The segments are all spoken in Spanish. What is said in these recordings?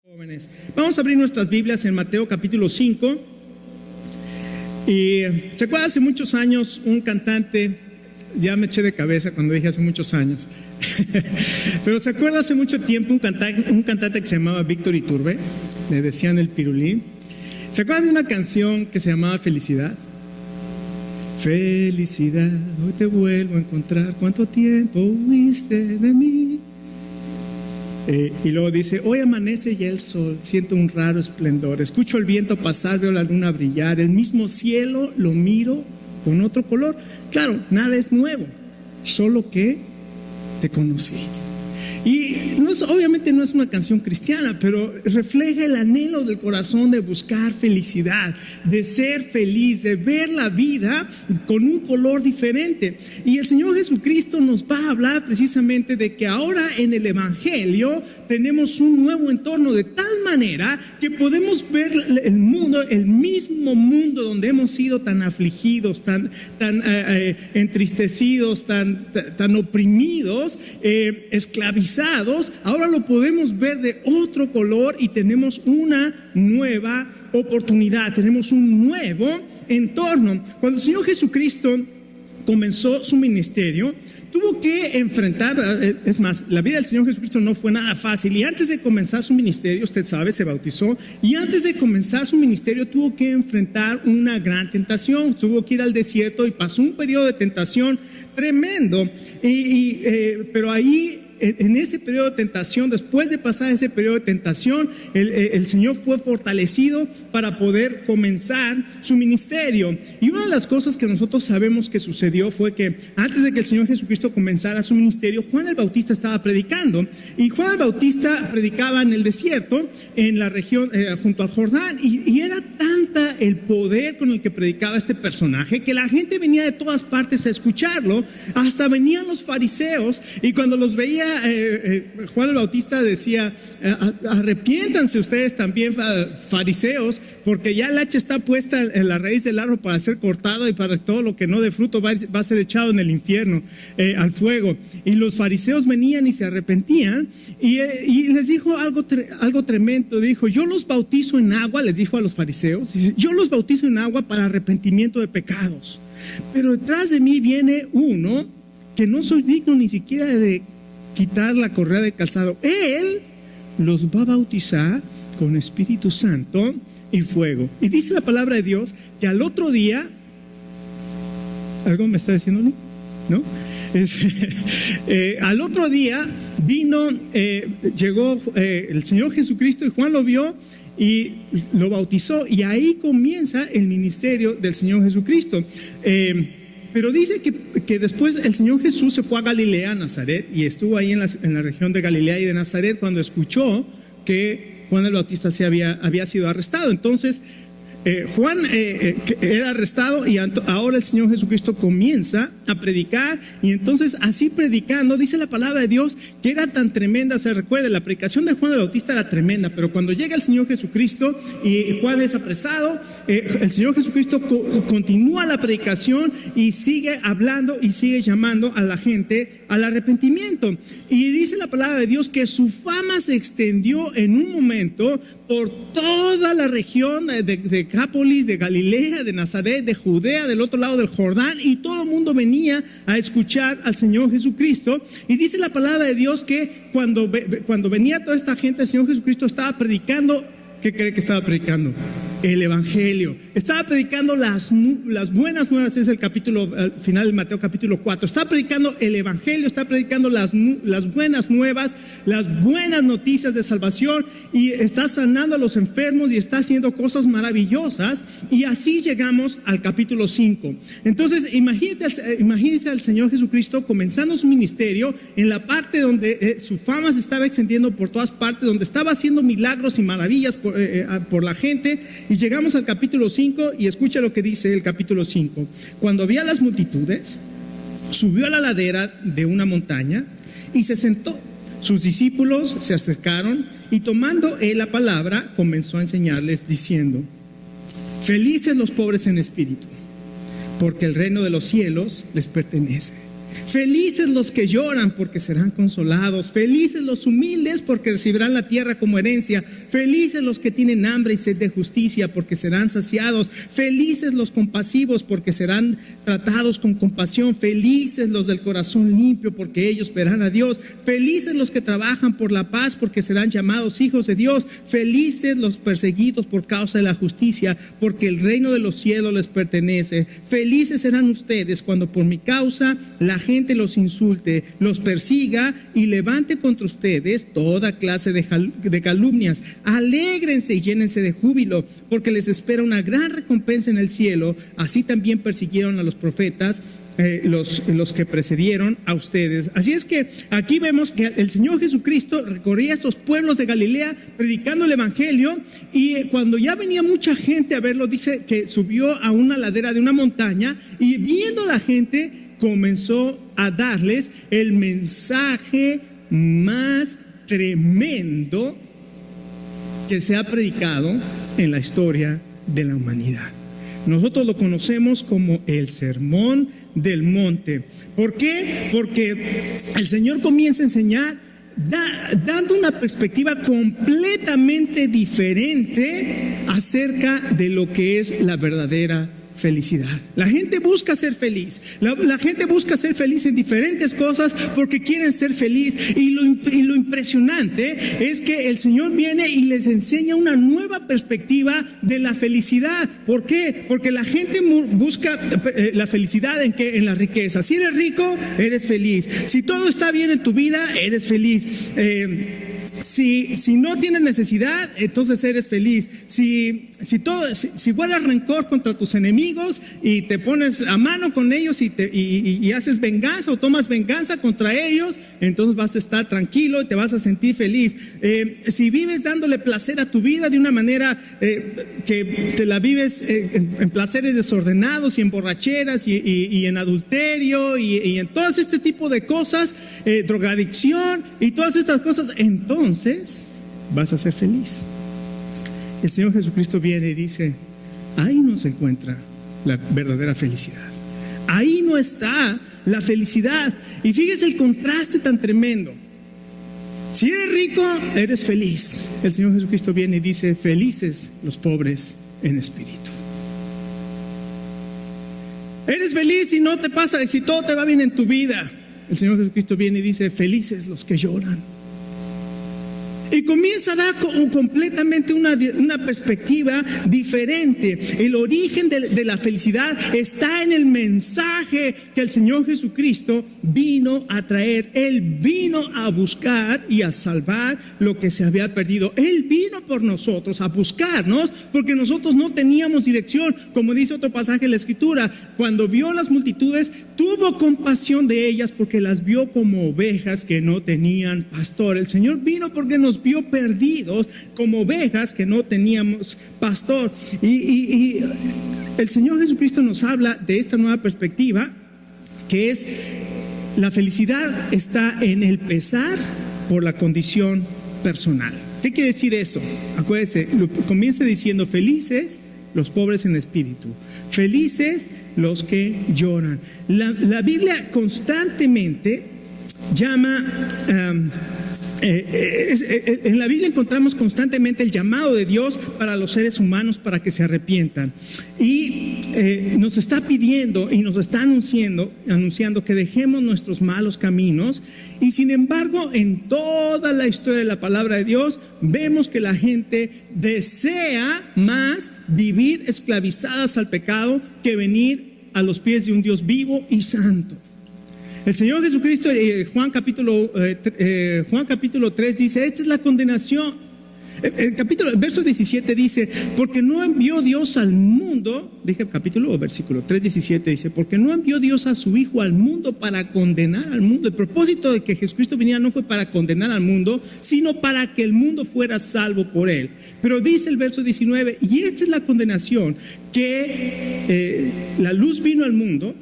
Jóvenes, vamos a abrir nuestras Biblias en Mateo capítulo 5. Y se acuerda hace muchos años un cantante, ya me eché de cabeza cuando dije hace muchos años, pero se acuerda hace mucho tiempo un cantante que se llamaba Víctor Iturbe, le decían el Pirulí. ¿Se acuerdan de una canción que se llamaba Felicidad? Felicidad, hoy te vuelvo a encontrar, ¿cuánto tiempo huiste de mí? Y luego dice, hoy amanece ya el sol, siento un raro esplendor, escucho el viento pasar, veo la luna brillar, el mismo cielo lo miro con otro color. Claro, nada es nuevo, solo que te conocí. Y obviamente no es una canción cristiana, pero refleja el anhelo del corazón de buscar felicidad, de ser feliz, de ver la vida con un color diferente. Y el Señor Jesucristo nos va a hablar precisamente de que ahora en el Evangelio tenemos un nuevo entorno, de tal manera que podemos ver el mundo, el mismo mundo donde hemos sido tan afligidos, tan entristecidos, tan oprimidos, esclavizados. Ahora lo podemos ver de otro color y tenemos una nueva oportunidad, tenemos un nuevo entorno. Cuando el Señor Jesucristo comenzó su ministerio, tuvo que enfrentar, es más, la vida del Señor Jesucristo no fue nada fácil, y antes de comenzar su ministerio, usted sabe, se bautizó, y antes de comenzar su ministerio tuvo que enfrentar una gran tentación, tuvo que ir al desierto y pasó un periodo de tentación tremendo, pero ahí, en ese periodo de tentación, después de pasar ese periodo de tentación, el Señor fue fortalecido para poder comenzar su ministerio. Y una de las cosas que nosotros sabemos que sucedió fue que antes de que el Señor Jesucristo comenzara su ministerio, Juan el Bautista estaba predicando, y Juan el Bautista predicaba en el desierto, en la región junto al Jordán, y era tanta el poder con el que predicaba este personaje que la gente venía de todas partes a escucharlo, hasta venían los fariseos, y cuando los veía Juan el Bautista decía, arrepiéntanse ustedes también, fariseos, porque ya el hacha está puesta en la raíz del árbol para ser cortada, y para todo lo que no dé fruto va a ser echado en el infierno, al fuego. Y los fariseos venían y se arrepentían, y les dijo algo tremendo. Dijo, yo los bautizo en agua, les dijo a los fariseos, yo los bautizo en agua para arrepentimiento de pecados, pero detrás de mí viene uno que no soy digno ni siquiera de quitar la correa de calzado. Él los va a bautizar con Espíritu Santo y fuego. Y dice la palabra de Dios que al otro día, ¿algo me está diciendo? ¿No? Al otro día llegó el Señor Jesucristo, y Juan lo vio y lo bautizó, y ahí comienza el ministerio del Señor Jesucristo. Pero dice que después el Señor Jesús se fue a Galilea, a Nazaret, y estuvo ahí en la región de Galilea y de Nazaret cuando escuchó que Juan el Bautista había sido arrestado. Entonces Juan era arrestado, y ahora el Señor Jesucristo comienza a predicar, y entonces así predicando, dice la palabra de Dios que era tan tremenda. O sea, recuerde, la predicación de Juan el Bautista era tremenda, pero cuando llega el Señor Jesucristo y Juan es apresado, el Señor Jesucristo continúa la predicación y sigue hablando y sigue llamando a la gente al arrepentimiento. Y dice la palabra de Dios que su fama se extendió en un momento por toda la región de Decápolis, de Galilea, de Nazaret, de Judea, del otro lado del Jordán, y todo el mundo venía a escuchar al Señor Jesucristo. Y dice la palabra de Dios que cuando venía toda esta gente, el Señor Jesucristo estaba predicando. ¿Qué cree que estaba predicando? El Evangelio. Estaba predicando las buenas nuevas, es el final de Mateo capítulo 4. Está predicando el Evangelio, está predicando las buenas nuevas, las buenas noticias de salvación, y está sanando a los enfermos y está haciendo cosas maravillosas. Y así llegamos al capítulo 5. Entonces, imagínense al Señor Jesucristo comenzando su ministerio en la parte donde su fama se estaba extendiendo por todas partes, donde estaba haciendo milagros y maravillas por la gente. Y llegamos al capítulo 5, y escucha lo que dice el capítulo 5. Cuando había las multitudes, subió a la ladera de una montaña y se sentó. Sus discípulos se acercaron, y tomando él la palabra, comenzó a enseñarles diciendo: felices los pobres en espíritu, porque el reino de los cielos les pertenece. Felices los que lloran porque serán consolados. Felices los humildes porque recibirán la tierra como herencia. Felices los que tienen hambre y sed de justicia porque serán saciados. Felices los compasivos porque serán tratados con compasión. Felices los del corazón limpio porque ellos verán a Dios. Felices los que trabajan por la paz porque serán llamados hijos de Dios. Felices los perseguidos por causa de la justicia porque el reino de los cielos les pertenece. Felices serán ustedes cuando por mi causa la gente los insulte, los persiga y levante contra ustedes toda clase de calumnias. Alégrense y llénense de júbilo, porque les espera una gran recompensa en el cielo. Así también persiguieron a los profetas, los que precedieron a ustedes. Así es que aquí vemos que el Señor Jesucristo recorría estos pueblos de Galilea predicando el evangelio, y cuando ya venía mucha gente a verlo, dice que subió a una ladera de una montaña y viendo a la gente comenzó a darles el mensaje más tremendo que se ha predicado en la historia de la humanidad. Nosotros lo conocemos como el Sermón del Monte. ¿Por qué? Porque el Señor comienza a enseñar dando una perspectiva completamente diferente acerca de lo que es la verdadera felicidad. La gente busca ser feliz. La gente busca ser feliz en diferentes cosas porque quieren ser feliz. Y lo impresionante es que el Señor viene y les enseña una nueva perspectiva de la felicidad. ¿Por qué? Porque la gente busca la felicidad ¿en qué? En la riqueza. Si eres rico, eres feliz. Si todo está bien en tu vida, eres feliz. Si no tienes necesidad, entonces eres feliz. Si guardas rencor contra tus enemigos y te pones a mano con ellos y haces venganza o tomas venganza contra ellos, entonces vas a estar tranquilo y te vas a sentir feliz. Si vives dándole placer a tu vida de una manera que te la vives en placeres desordenados y en borracheras y en adulterio y en todo este tipo de cosas, drogadicción y todas estas cosas, entonces vas a ser feliz. El Señor Jesucristo viene y dice: ahí no se encuentra la verdadera felicidad. Ahí no está la felicidad. Y fíjese el contraste tan tremendo. Si eres rico, eres feliz. El Señor Jesucristo viene y dice: felices los pobres en espíritu. Eres feliz si no te pasa, si todo te va bien en tu vida. El Señor Jesucristo viene y dice: felices los que lloran. Y comienza a dar completamente una perspectiva diferente. El origen de la felicidad está en el mensaje que el Señor Jesucristo vino a traer. Él vino a buscar y a salvar lo que se había perdido. Él vino por nosotros a buscarnos porque nosotros no teníamos dirección. Como dice otro pasaje de la Escritura, cuando vio las multitudes, tuvo compasión de ellas porque las vio como ovejas que no tenían pastor. El Señor vino porque nos vio perdidos como ovejas que no teníamos pastor. Y el Señor Jesucristo nos habla de esta nueva perspectiva, que es: la felicidad está en el pesar por la condición personal. ¿Qué quiere decir eso? Acuérdense, comienza diciendo: felices los pobres en espíritu, felices los que lloran. La Biblia constantemente llama en la Biblia encontramos constantemente el llamado de Dios para los seres humanos para que se arrepientan, y nos está pidiendo y nos está anunciando que dejemos nuestros malos caminos. Y sin embargo, en toda la historia de la palabra de Dios vemos que la gente desea más vivir esclavizadas al pecado que venir a los pies de un Dios vivo y santo. El Señor Jesucristo, Juan capítulo 3 dice: esta es la condenación. El verso 17 dice: porque no envió Dios al mundo, dije capítulo o versículo 3:17 dice: porque no envió Dios a su Hijo al mundo para condenar al mundo. El propósito de que Jesucristo viniera no fue para condenar al mundo, sino para que el mundo fuera salvo por él. Pero dice el verso 19: y esta es la condenación, que la luz vino al mundo,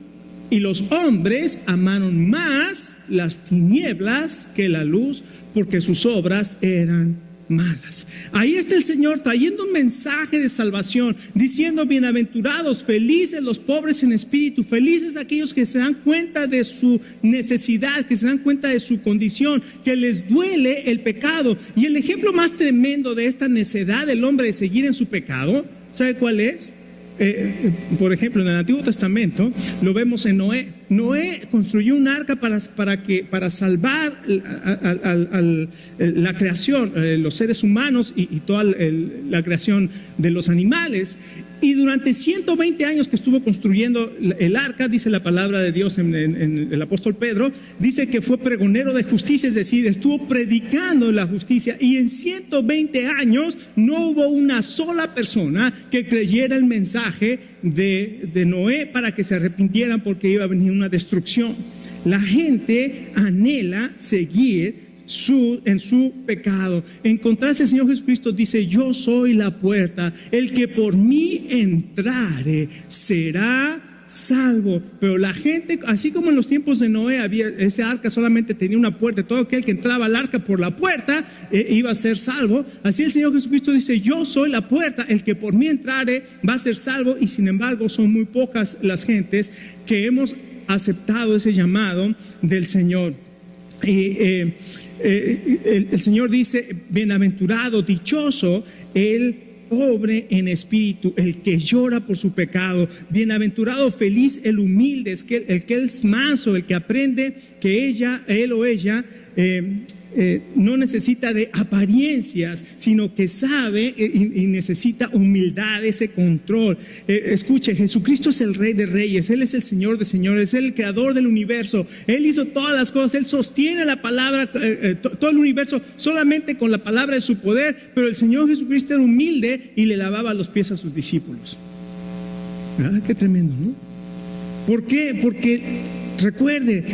y los hombres amaron más las tinieblas que la luz, porque sus obras eran malas. Ahí está el Señor trayendo un mensaje de salvación, diciendo: bienaventurados, felices los pobres en espíritu, felices aquellos que se dan cuenta de su necesidad, que se dan cuenta de su condición, que les duele el pecado. Y el ejemplo más tremendo de esta necedad del hombre de seguir en su pecado, ¿sabe cuál es? Por ejemplo, en el Antiguo Testamento lo vemos en Noé. Noé construyó un arca para salvar la creación, los seres humanos y toda la creación de los animales. Y durante 120 años que estuvo construyendo el arca, dice la palabra de Dios en el apóstol Pedro, dice que fue pregonero de justicia, es decir, estuvo predicando la justicia. Y en 120 años no hubo una sola persona que creyera el mensaje de Noé para que se arrepintieran, porque iba a venir una destrucción. La gente anhela seguir en su pecado. En contraste, el Señor Jesucristo dice: yo soy la puerta, el que por mí entrare será salvo. Pero la gente, así como en los tiempos de Noé había ese arca, solamente tenía una puerta, todo aquel que entraba al arca por la puerta iba a ser salvo. Así el Señor Jesucristo dice: yo soy la puerta, el que por mí entrare va a ser salvo. Y sin embargo son muy pocas las gentes que hemos aceptado ese llamado del Señor. El Señor dice: bienaventurado, dichoso el pobre en espíritu, el que llora por su pecado. Bienaventurado, feliz el humilde, el que es manso, el que aprende que él o ella no necesita de apariencias, sino que sabe y necesita humildad, ese control. Escuche, Jesucristo es el Rey de Reyes, Él es el Señor de Señores, Él es el Creador del universo. Él hizo todas las cosas, Él sostiene la palabra, todo el universo solamente con la palabra de su poder. Pero el Señor Jesucristo era humilde y le lavaba los pies a sus discípulos. ¿Verdad? Qué tremendo, ¿no? ¿Por qué? Porque recuerde,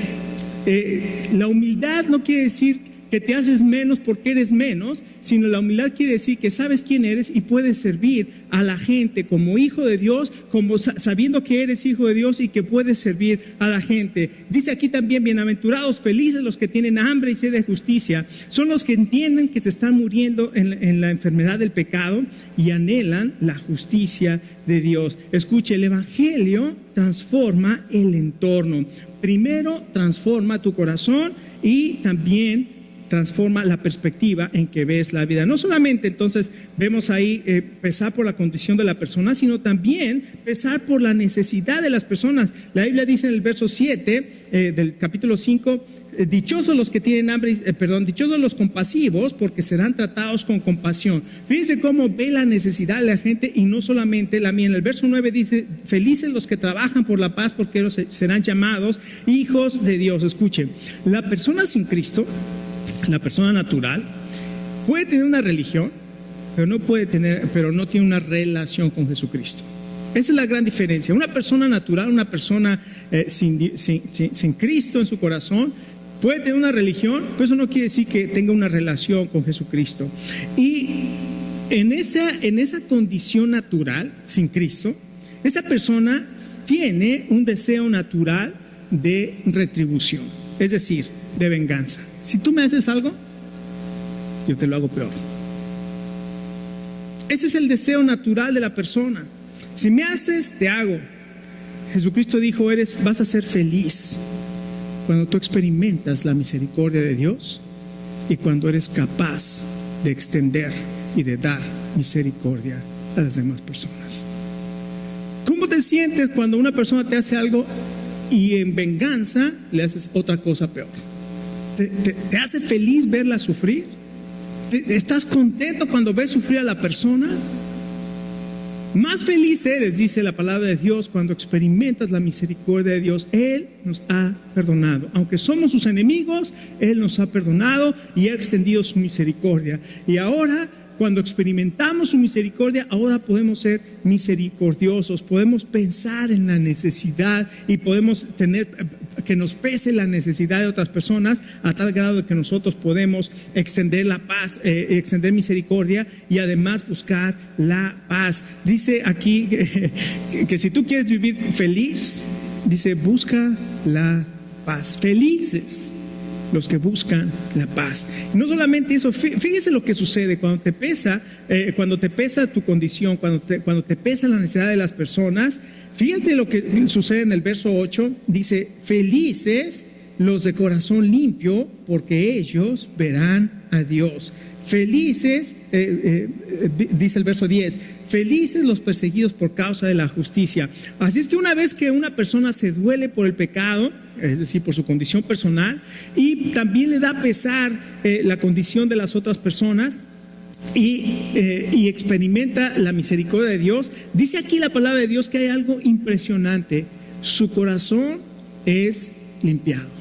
la humildad no quiere decir que te haces menos porque eres menos, sino la humildad quiere decir que sabes quién eres y puedes servir a la gente como hijo de Dios, como sabiendo que eres hijo de Dios y que puedes servir a la gente. Dice aquí también: bienaventurados, felices los que tienen hambre y sed de justicia. Son los que entienden que se están muriendo en la enfermedad del pecado y anhelan la justicia de Dios. Escuche, el Evangelio transforma el entorno. Primero transforma tu corazón y también transforma la perspectiva en que ves la vida. No solamente entonces vemos ahí pesar por la condición de la persona, sino también pesar por la necesidad de las personas. La Biblia dice en el verso 7 del capítulo 5: dichosos los que tienen hambre, dichosos los compasivos, porque serán tratados con compasión. Fíjense cómo ve la necesidad de la gente y no solamente la mía. En el verso 9 dice: felices los que trabajan por la paz, porque ellos serán llamados hijos de Dios. Escuchen, la persona sin Cristo, la persona natural, puede tener una religión, pero no tiene una relación con Jesucristo. Esa es la gran diferencia. Una persona natural, una persona sin Cristo en su corazón, puede tener una religión, pero eso no quiere decir que tenga una relación con Jesucristo. Y en esa condición natural, sin Cristo, esa persona tiene un deseo natural de retribución, es decir, de venganza. Si tú me haces algo, yo te lo hago peor. Ese es el deseo natural de la persona. Si me haces, te hago. Jesucristo dijo: vas a ser feliz cuando tú experimentas la misericordia de Dios y cuando eres capaz de extender y de dar misericordia a las demás personas. ¿Cómo te sientes cuando una persona te hace algo y en venganza le haces otra cosa peor? ¿Te hace feliz verla sufrir? ¿Estás contento cuando ves sufrir a la persona? Más feliz eres, dice la palabra de Dios, cuando experimentas la misericordia de Dios. Él nos ha perdonado. Aunque somos sus enemigos, Él nos ha perdonado y ha extendido su misericordia. Y ahora, cuando experimentamos su misericordia, ahora podemos ser misericordiosos, podemos pensar en la necesidad y podemos tener que nos pese la necesidad de otras personas a tal grado de que nosotros podemos extender la paz, extender misericordia y además buscar la paz. Dice aquí que si tú quieres vivir feliz, dice: busca la paz. Felices los que buscan la paz. Y no solamente eso, fíjese lo que sucede cuando te pesa tu condición, cuando te pesa la necesidad de las personas. Fíjate lo que sucede en el verso 8, dice: felices los de corazón limpio, porque ellos verán a Dios. Felices, dice el verso 10, felices los perseguidos por causa de la justicia. Así es que una vez que una persona se duele por el pecado, es decir, por su condición personal, y también le da pesar la condición de las otras personas, y experimenta la misericordia de Dios, dice aquí la palabra de Dios que hay algo impresionante: su corazón es limpiado.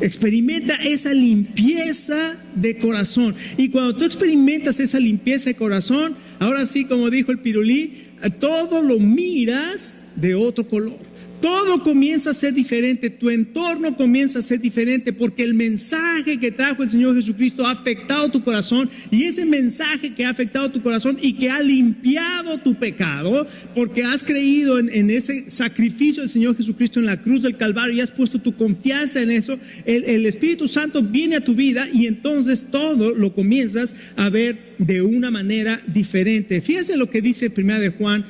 Experimenta esa limpieza de corazón. Y cuando tú experimentas esa limpieza de corazón, ahora sí, como dijo el Pirulí, todo lo miras de otro color. Todo comienza a ser diferente, tu entorno comienza a ser diferente, porque el mensaje que trajo el Señor Jesucristo ha afectado tu corazón, y ese mensaje que ha afectado tu corazón y que ha limpiado tu pecado, porque has creído en ese sacrificio del Señor Jesucristo en la cruz del Calvario y has puesto tu confianza en eso, el Espíritu Santo viene a tu vida y entonces todo lo comienzas a ver de una manera diferente. Fíjense lo que dice 1 de Juan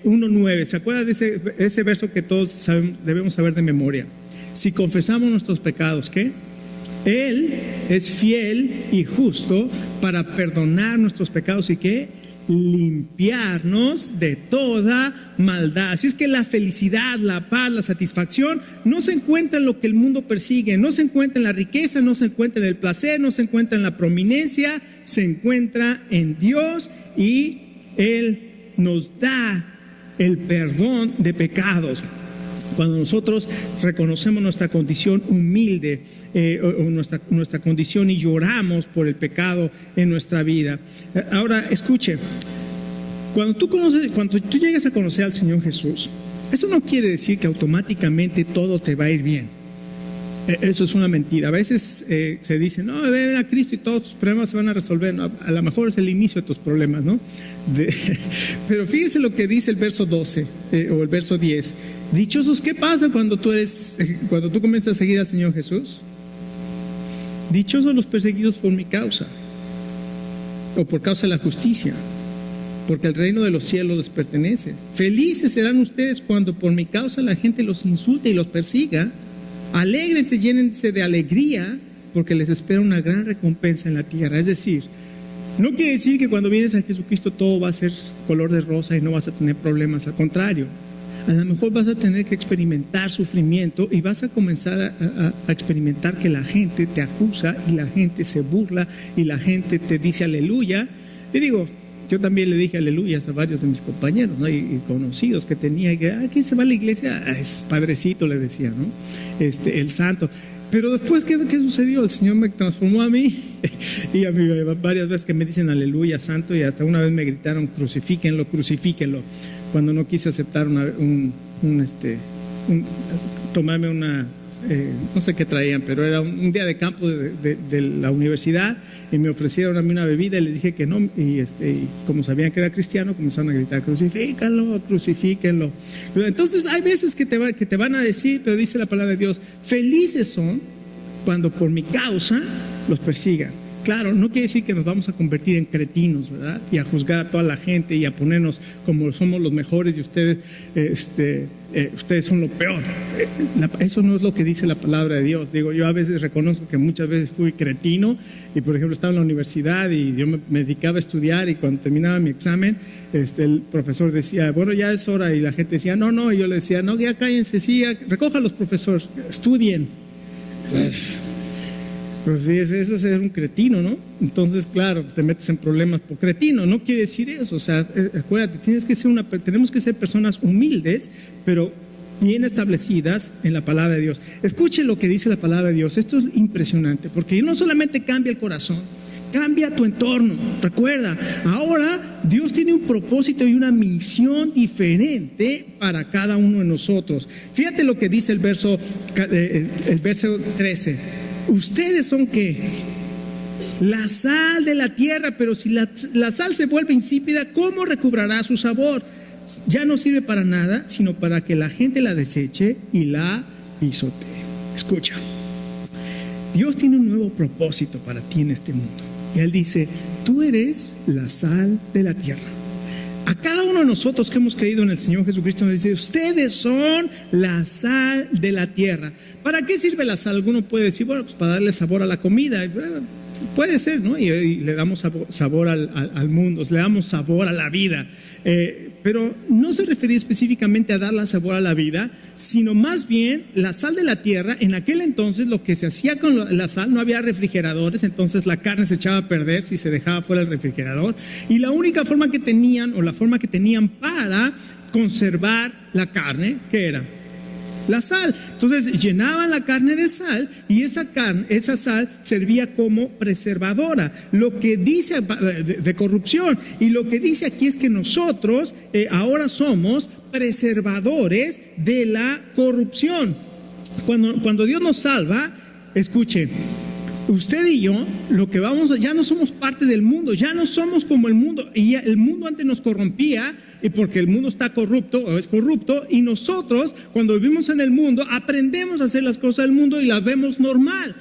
1:9, ¿se acuerdan de ese verso que todos debemos saber de memoria? Si confesamos nuestros pecados, ¿qué? Él es fiel y justo para perdonar nuestros pecados y ¿qué? Limpiarnos de toda maldad. Así es que la felicidad, la paz, la satisfacción no se encuentra en lo que el mundo persigue, no se encuentra en la riqueza, no se encuentra en el placer, no se encuentra en la prominencia, se encuentra en Dios, y Él nos da el perdón de pecados. Cuando nosotros reconocemos nuestra condición humilde, nuestra condición, y lloramos por el pecado en nuestra vida. Ahora, escuche, cuando tú llegas a conocer al Señor Jesús, eso no quiere decir que automáticamente todo te va a ir bien. Eso es una mentira. A veces se dice: no, ven a Cristo y todos tus problemas se van a resolver. No, a lo mejor es el inicio de tus problemas, ¿no? Pero fíjense lo que dice el verso 12 o el verso 10. Dichosos, ¿qué pasa cuando tú comienzas a seguir al Señor Jesús? Dichosos los perseguidos por mi causa, o por causa de la justicia, porque el reino de los cielos les pertenece. Felices serán ustedes cuando por mi causa la gente los insulte y los persiga. Alégrense, llénense de alegría, porque les espera una gran recompensa en la tierra. Es decir, no quiere decir que cuando vienes a Jesucristo todo va a ser color de rosa y no vas a tener problemas. Al contrario, a lo mejor vas a tener que experimentar sufrimiento, y vas a comenzar a experimentar que la gente te acusa y la gente se burla y la gente te dice aleluya. Y digo, yo también le dije aleluyas a varios de mis compañeros, ¿no? y conocidos que tenía, que ¿quién se va a la iglesia? Es padrecito, le decía, ¿no? El santo. Pero después, ¿qué sucedió? El Señor me transformó a mí y a mí varias veces que me dicen aleluya, santo, y hasta una vez me gritaron crucifíquenlo, crucifíquenlo, cuando no quise aceptar tomarme una, no sé qué traían, pero era un día de campo de la universidad, y me ofrecieron a mí una bebida y les dije que no, y como sabían que era cristiano, comenzaron a gritar crucifíquenlo, crucifíquenlo. Entonces hay veces que te van a decir, pero dice la palabra de Dios: felices son cuando por mi causa los persigan. Claro, no quiere decir que nos vamos a convertir en cretinos, ¿verdad? Y a juzgar a toda la gente y a ponernos como somos los mejores y ustedes son lo peor. Eso no es lo que dice la palabra de Dios. Digo, yo a veces reconozco que muchas veces fui cretino, y por ejemplo estaba en la universidad y yo me dedicaba a estudiar, y cuando terminaba mi examen, el profesor decía: bueno, ya es hora, y la gente decía: no, y yo le decía: no, ya cállense, sí, ya, recojan los profesores, estudien. Pues sí, eso es ser un cretino, ¿no? Entonces, claro, te metes en problemas por cretino. No quiere decir eso. O sea, acuérdate, tenemos que ser personas humildes, pero bien establecidas en la palabra de Dios. Escuche lo que dice la palabra de Dios. Esto es impresionante, porque no solamente cambia el corazón, cambia tu entorno. Recuerda, ahora Dios tiene un propósito y una misión diferente para cada uno de nosotros. Fíjate lo que dice el verso 13. ¿Ustedes son qué? La sal de la tierra, pero si la sal se vuelve insípida, ¿cómo recobrará su sabor? Ya no sirve para nada, sino para que la gente la deseche y la pisotee. Escucha, Dios tiene un nuevo propósito para ti en este mundo. Y Él dice, tú eres la sal de la tierra. A cada uno de nosotros que hemos creído en el Señor Jesucristo nos dice, ustedes son la sal de la tierra. ¿Para qué sirve la sal? Alguno puede decir, bueno, pues para darle sabor a la comida. Puede ser, ¿no? Y le damos sabor al mundo, le damos sabor a la vida. Pero no se refería específicamente a darle sabor a la vida, sino más bien la sal de la tierra. En aquel entonces lo que se hacía con la sal, no había refrigeradores, entonces la carne se echaba a perder si se dejaba fuera del refrigerador. Y la única forma que tenían, o la forma que tenían para conservar la carne, ¿qué era? La sal. Entonces llenaban la carne de sal y esa sal servía como preservadora. Lo que dice de corrupción, y lo que dice aquí es que nosotros ahora somos preservadores de la corrupción. Cuando Dios nos salva, escuche, usted y yo, ya no somos parte del mundo, ya no somos como el mundo. Y el mundo antes nos corrompía, y porque el mundo está corrupto o es corrupto, y nosotros cuando vivimos en el mundo aprendemos a hacer las cosas del mundo y las vemos normal.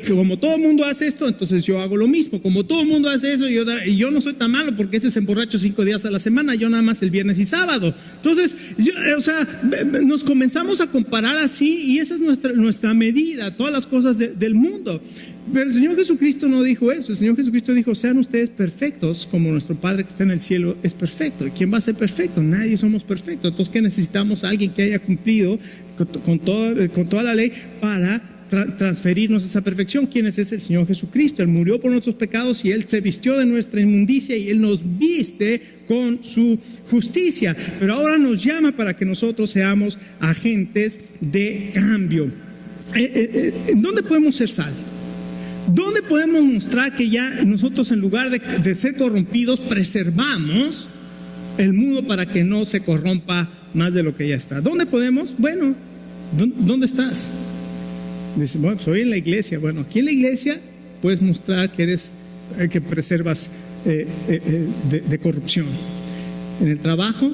Como todo el mundo hace esto, entonces yo hago lo mismo. Como todo el mundo hace eso, yo no soy tan malo porque ese se emborracho 5 días a la semana, yo nada más el viernes y sábado. Entonces, nos comenzamos a comparar así, y esa es nuestra medida, todas las cosas del mundo. Pero el Señor Jesucristo no dijo eso. El Señor Jesucristo dijo, sean ustedes perfectos como nuestro Padre que está en el cielo es perfecto. ¿Y quién va a ser perfecto? Nadie somos perfectos. Entonces, ¿qué necesitamos? A alguien que haya cumplido con toda la ley para transferirnos esa perfección. ¿Quién es ese? El Señor Jesucristo. Él murió por nuestros pecados y Él se vistió de nuestra inmundicia y Él nos viste con su justicia. Pero ahora nos llama para que nosotros seamos agentes de cambio. ¿Dónde podemos ser sal? ¿Dónde podemos mostrar que ya nosotros, en lugar de ser corrompidos, preservamos el mundo para que no se corrompa más de lo que ya está? ¿Dónde podemos? Bueno, ¿dónde estás? Dice, bueno, soy en la iglesia. Bueno, aquí en la iglesia puedes mostrar que preservas de corrupción. En el trabajo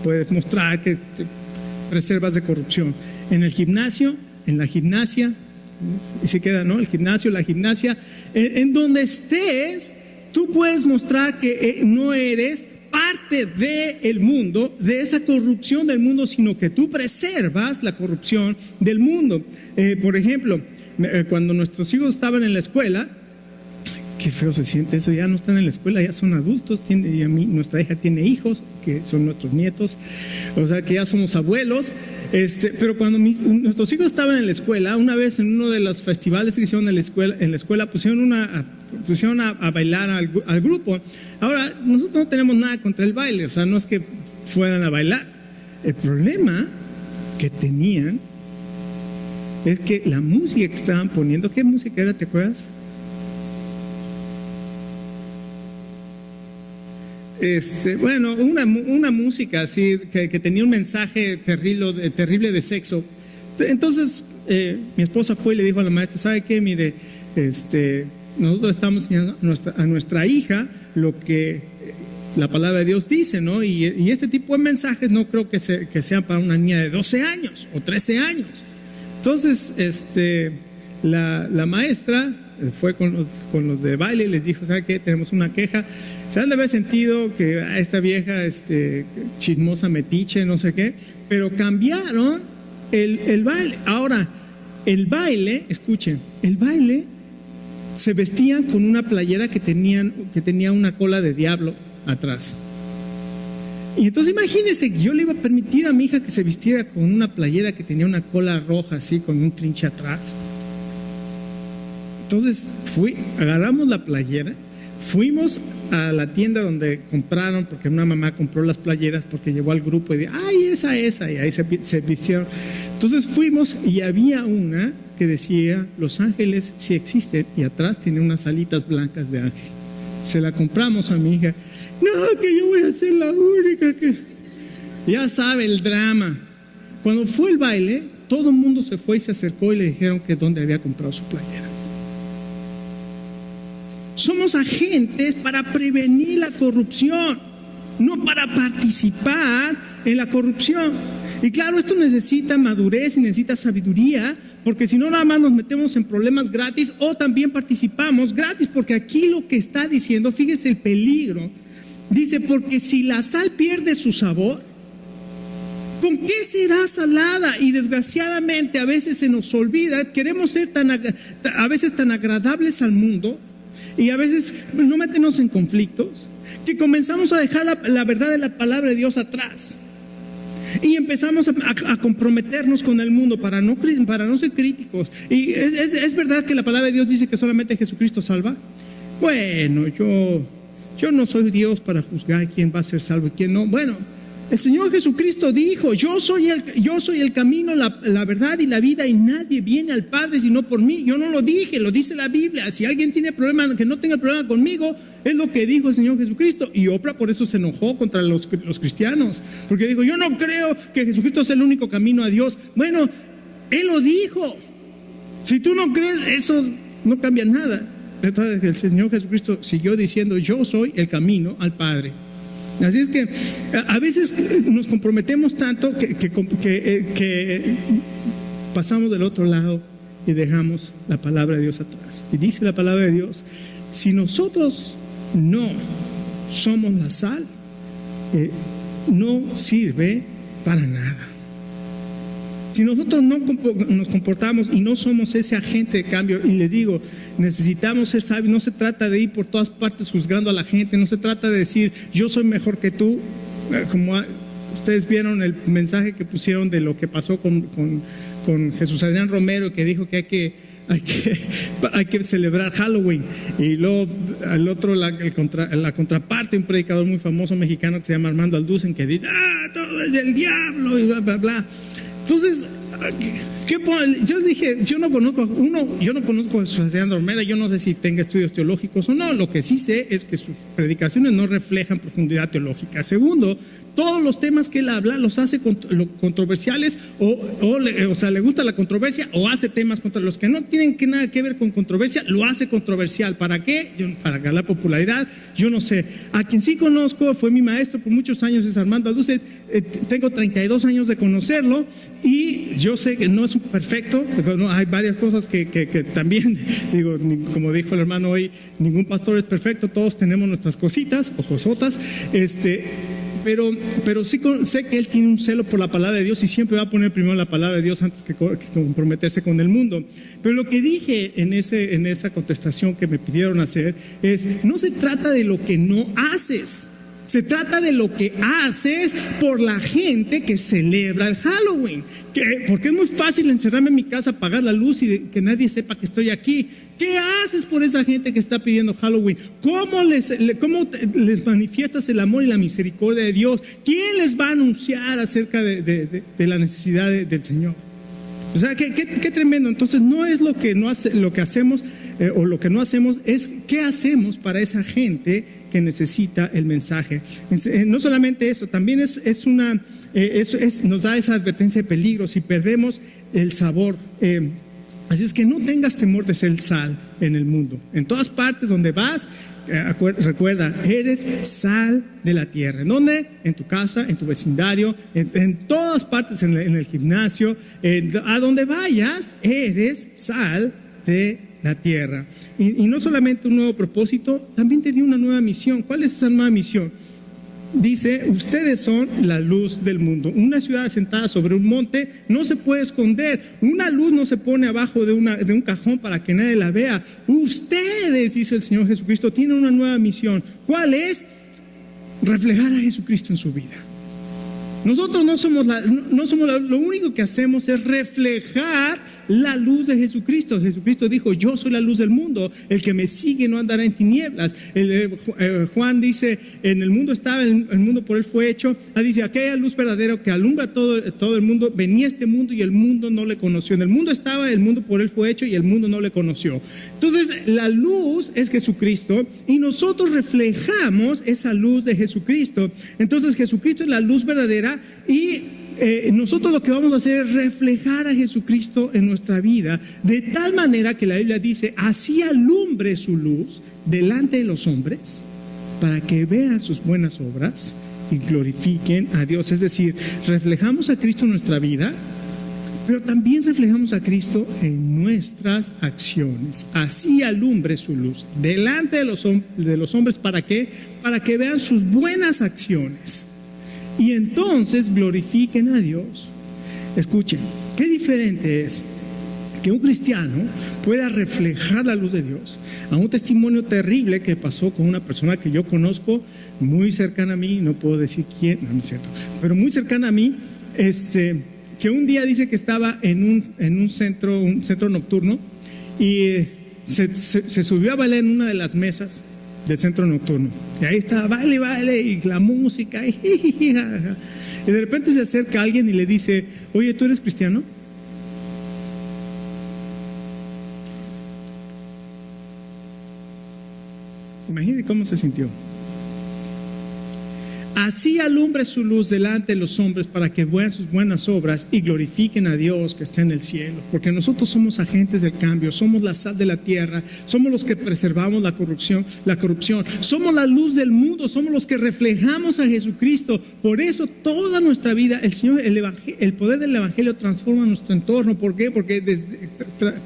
puedes mostrar que te preservas de corrupción. En el gimnasio, en la gimnasia, y se queda, ¿no? El gimnasio, la gimnasia, en donde estés, tú puedes mostrar que no eres parte del mundo, de esa corrupción del mundo, sino que tú preservas la corrupción del mundo. Por ejemplo, cuando nuestros hijos estaban en la escuela, qué feo se siente eso, ya no están en la escuela, ya son adultos, nuestra hija tiene hijos, que son nuestros nietos, o sea que ya somos abuelos. Pero cuando nuestros hijos estaban en la escuela, una vez en uno de los festivales que hicieron en la escuela pusieron a bailar al grupo. Ahora, nosotros no tenemos nada contra el baile, o sea, no es que fueran a bailar. El problema que tenían es que la música que estaban poniendo, ¿qué música era? ¿Te acuerdas? Bueno, una música así que tenía un mensaje terrible de sexo. Entonces mi esposa fue y le dijo a la maestra, ¿sabe qué? Mire, nosotros estamos enseñando a nuestra hija lo que la palabra de Dios dice, ¿no? Y este tipo de mensajes no creo que sean para una niña de 12 años o 13 años. Entonces la maestra fue con los de baile y les dijo, ¿sabe qué? Tenemos una queja. Se han de haber sentido que a esta vieja chismosa, metiche, no sé qué, pero cambiaron el baile. Ahora, el baile, escuchen, el baile se vestían con una playera que tenía una cola de diablo atrás. Y entonces imagínense, yo le iba a permitir a mi hija que se vistiera con una playera que tenía una cola roja así, con un trinche atrás. Entonces agarramos la playera, fuimos a la tienda donde compraron, porque una mamá compró las playeras porque llevó al grupo y dijo, ¡ay, esa! Y ahí se vistieron. Entonces fuimos y había una que decía, los ángeles sí existen, y atrás tiene unas alitas blancas de ángel. Se la compramos a mi hija. No, que yo voy a ser la única que... Ya sabe el drama. Cuando fue el baile, todo el mundo se fue y se acercó y le dijeron que dónde había comprado su playera. Somos agentes para prevenir la corrupción, no para participar en la corrupción. Y claro, esto necesita madurez y necesita sabiduría, porque si no nada más nos metemos en problemas gratis o también participamos gratis, porque aquí lo que está diciendo, fíjese el peligro, dice, porque si la sal pierde su sabor, ¿con qué será salada? Y desgraciadamente a veces se nos olvida, queremos ser a veces tan agradables al mundo y a veces no meternos en conflictos, que comenzamos a dejar la verdad de la palabra de Dios atrás. Y empezamos a comprometernos con el mundo para no ser críticos. Y es verdad que la palabra de Dios dice que solamente Jesucristo salva. Bueno, yo no soy Dios para juzgar quién va a ser salvo y quién no. Bueno, el Señor Jesucristo dijo, yo soy el camino, la verdad y la vida, y nadie viene al Padre sino por mí. Yo no lo dije, lo dice la Biblia. Si alguien tiene problema, que no tenga problema conmigo, es lo que dijo el Señor Jesucristo. Y Oprah por eso se enojó contra los cristianos, porque dijo, yo no creo que Jesucristo es el único camino a Dios. Bueno, Él lo dijo. Si tú no crees, eso no cambia nada. Entonces el Señor Jesucristo siguió diciendo, yo soy el camino al Padre. Así es que a veces nos comprometemos tanto que pasamos del otro lado y dejamos la palabra de Dios atrás. Y dice la palabra de Dios, si nosotros no somos la sal, no sirve para nada. Si nosotros no nos comportamos y no somos ese agente de cambio, y le digo, necesitamos ser sabios, no se trata de ir por todas partes juzgando a la gente, no se trata de decir, yo soy mejor que tú, como ustedes vieron el mensaje que pusieron de lo que pasó con Jesús Adrián Romero, que dijo que hay que celebrar Halloween, y luego al otro la contraparte, un predicador muy famoso mexicano que se llama Armando Alducen, que dice, todo es del diablo y bla bla bla. Entonces, yo dije, yo no conozco a Jesús Adrián Romero, yo no sé si tenga estudios teológicos o no. Lo que sí sé es que sus predicaciones no reflejan profundidad teológica. Segundo, todos los temas que él habla los hace controversiales o sea, le gusta la controversia o hace temas contra los que no tienen nada que ver con controversia, lo hace controversial. ¿Para qué? Para ganar popularidad, yo no sé. A quien sí conozco, fue mi maestro por muchos años, es Armando Alducen. Tengo 32 años de conocerlo y yo sé que no es perfecto, no, hay varias cosas que también, digo, como dijo el hermano hoy, ningún pastor es perfecto, todos tenemos nuestras cositas o cosotas, pero sí sé que él tiene un celo por la palabra de Dios y siempre va a poner primero la palabra de Dios antes que comprometerse con el mundo. Pero lo que dije en esa contestación que me pidieron hacer es, no se trata de lo que no haces, se trata de lo que haces por la gente que celebra el Halloween. Porque es muy fácil encerrarme en mi casa, apagar la luz y que nadie sepa que estoy aquí. ¿Qué haces por esa gente que está pidiendo Halloween? ¿Cómo les manifiestas el amor y la misericordia de Dios? ¿Quién les va a anunciar acerca de la necesidad del Señor? O sea, qué tremendo. Entonces no es lo que hacemos o lo que no hacemos, es qué hacemos para esa gente que necesita el mensaje. No solamente eso, también nos da esa advertencia de peligro si perdemos el sabor. Así es que no tengas temor de ser sal en el mundo. En todas partes donde vas, recuerda, eres sal de la tierra. ¿En dónde? En tu casa, en tu vecindario, en todas partes, en el gimnasio, a donde vayas, eres sal de la tierra. Y no solamente un nuevo propósito, también te dio una nueva misión. ¿Cuál es esa nueva misión? Dice, ustedes son la luz del mundo. Una ciudad asentada sobre un monte no se puede esconder. Una luz no se pone abajo de un cajón para que nadie la vea. Ustedes, dice el Señor Jesucristo, tienen una nueva misión. ¿Cuál es? Reflejar a Jesucristo en su vida. Nosotros no somos lo único que hacemos es reflejar la luz de Jesucristo. Jesucristo dijo, yo soy la luz del mundo, el que me sigue no andará en tinieblas. Juan dice, en el mundo estaba, el mundo por él fue hecho. Dice, aquella luz verdadera que alumbra todo el mundo, venía a este mundo y el mundo no le conoció. En el mundo estaba, el mundo por él fue hecho y el mundo no le conoció. Entonces la luz es Jesucristo y nosotros reflejamos esa luz de Jesucristo. Entonces Jesucristo es la luz verdadera y nosotros lo que vamos a hacer es reflejar a Jesucristo en nuestra vida, de tal manera que la Biblia dice, así alumbre su luz delante de los hombres, para que vean sus buenas obras y glorifiquen a Dios. Es decir, reflejamos a Cristo en nuestra vida, pero también reflejamos a Cristo en nuestras acciones. Así alumbre su luz delante de los hombres. ¿Para qué? Para que vean sus buenas acciones y entonces glorifiquen a Dios. Escuchen, qué diferente es que un cristiano pueda reflejar la luz de Dios a un testimonio terrible que pasó con una persona que yo conozco muy cercana a mí, no puedo decir quién, no es cierto, pero muy cercana a mí, que un día dice que estaba en un centro nocturno y se subió a bailar en una de las mesas del centro nocturno. Y ahí estaba, baile, y la música, y de repente se acerca alguien y le dice, oye, ¿tú eres cristiano? Imagínate cómo se sintió. Así alumbre su luz delante de los hombres para que vean sus buenas obras y glorifiquen a Dios que está en el cielo. Porque nosotros somos agentes del cambio, somos la sal de la tierra, somos los que preservamos la corrupción, somos la luz del mundo, somos los que reflejamos a Jesucristo. Por eso toda nuestra vida, el poder del Evangelio transforma nuestro entorno. ¿Por qué? Porque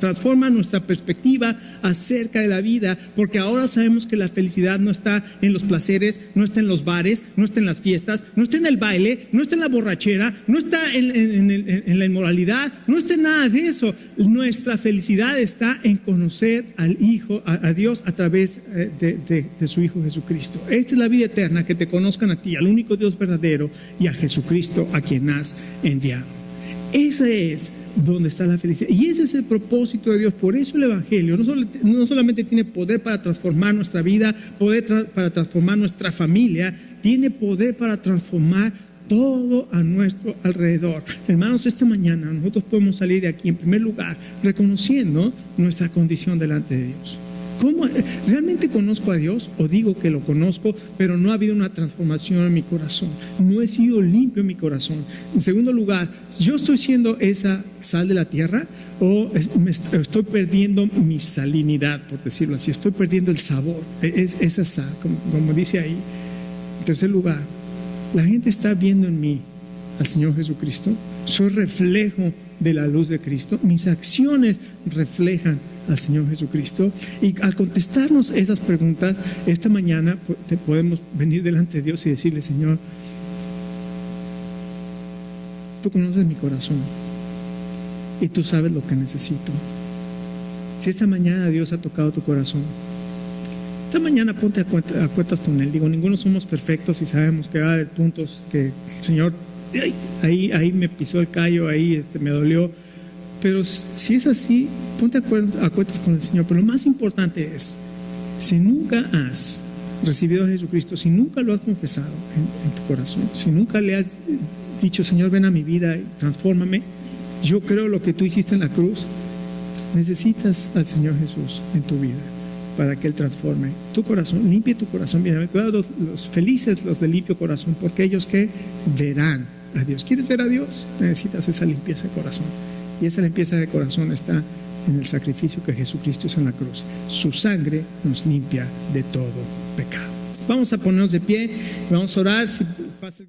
transforma nuestra perspectiva acerca de la vida, porque ahora sabemos que la felicidad no está en los placeres, no está en los bares, no está en las fiestas, no está en el baile, no está en la borrachera, no está en la inmoralidad, no está en nada de eso. Nuestra felicidad está en conocer al Hijo, a Dios a través de su Hijo Jesucristo. Esta es la vida eterna, que te conozcan a ti, al único Dios verdadero, y a Jesucristo a quien has enviado. Ese es donde está la felicidad, y ese es el propósito de Dios. Por eso el Evangelio no solamente tiene poder para transformar nuestra vida, para transformar nuestra familia, tiene poder para transformar todo a nuestro alrededor. Hermanos, esta mañana nosotros podemos salir de aquí en primer lugar reconociendo nuestra condición delante de Dios. ¿Cómo? ¿Realmente conozco a Dios? O digo que lo conozco, pero no ha habido una transformación en mi corazón. No he sido limpio en mi corazón. En segundo lugar, ¿yo estoy siendo esa sal de la tierra o estoy perdiendo mi salinidad, por decirlo así? Estoy perdiendo el sabor, esa sal, como dice ahí. En tercer lugar, la gente está viendo en mí al Señor Jesucristo. Soy reflejo de la luz de Cristo. Mis acciones reflejan al Señor Jesucristo. Y al contestarnos esas preguntas, esta mañana podemos venir delante de Dios y decirle: Señor, tú conoces mi corazón y tú sabes lo que necesito. Si esta mañana Dios ha tocado tu corazón, esta mañana ponte a cuentas con Él. Digo, ninguno somos perfectos y sabemos que va a haber puntos que el Señor, ahí me pisó el callo, ahí me dolió. Pero si es así, ponte a cuentas con el Señor. Pero lo más importante es, si nunca has recibido a Jesucristo, si nunca lo has confesado en tu corazón, si nunca le has dicho: Señor, ven a mi vida y transfórmame, yo creo lo que tú hiciste en la cruz, necesitas al Señor Jesús en tu vida para que Él transforme tu corazón, limpie tu corazón. Bienaventurados los felices, los de limpio corazón, porque ellos que verán a Dios. ¿Quieres ver a Dios? Necesitas esa limpieza de corazón. Y esa limpieza de corazón está en el sacrificio que Jesucristo hizo en la cruz. Su sangre nos limpia de todo pecado. Vamos a ponernos de pie, vamos a orar. Si pasa